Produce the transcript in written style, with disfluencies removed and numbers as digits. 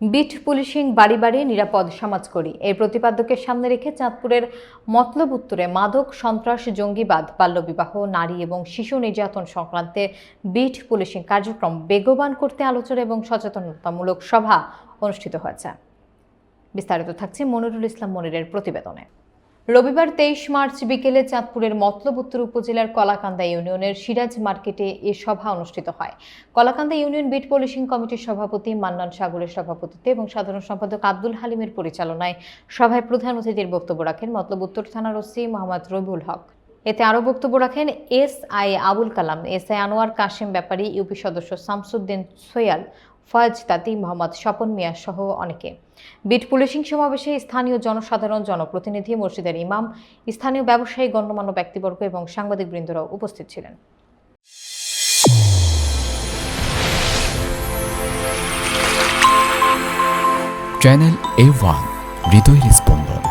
Bit policing বাড়ি বাড়ি নিরাপদ সমাজ করি এই প্রতিপাদ্যকে সামনে রেখে চাঁদপুরের মতলব উত্তরে মাদক সন্ত্রাস জঙ্গিবাদ বাল্যবিবাহ নারী এবং শিশু নির্যাতন সংক্রান্তে বিট পুলিশিং কার্যক্রম বেগবান করতে আলোচনা এবং সচেতনতামূলক সভা অনুষ্ঠিত হয়েছে। বিস্তারিত থাকছে মনিরুল ইসলাম মনিরের প্রতিবেদনে। রবিবার 23 মার্চ বিকেলে চাঁদপুরের মতলব উত্তর উপজেলার কলাকান্দা ইউনিয়নের সিরাজ মার্কেটে এ সভা অনুষ্ঠিত হয়। কলাকান্দা ইউনিয়ন বিট পুলিশিং কমিটির সভাপতি মান্নান সাগরের সভাপতিত্বে এবং সাধারণ সম্পাদক আব্দুল হালিমের পরিচালনায় সভায় প্রধান অতিথির বক্তব্য রাখেন মতলব উত্তর থানার ওসি মোহাম্মদ রবিউল হক। এতে আরও বক্তব্য রাখেন এসআই আবুল কালাম, এসআই আনোয়ার কাশেম ব্যাপারী, ইউপি সদস্য শামসুদ্দিন সোয়াল, ফয়েজ তাতি, মোহাম্মদ স্বপন মিয়া সহ অনেকে। বিট পুলিশিং সমাবেশে স্থানীয় জনসাধারণ, জনপ্রতিনিধি, মসজিদের ইমাম, স্থানীয় ব্যবসায়ী, গণ্যমান্য ব্যক্তিবর্গ এবং সাংবাদিকবৃন্দরাও উপস্থিত ছিলেন। চ্যানেল A1 হৃদয়ের স্পন্দন।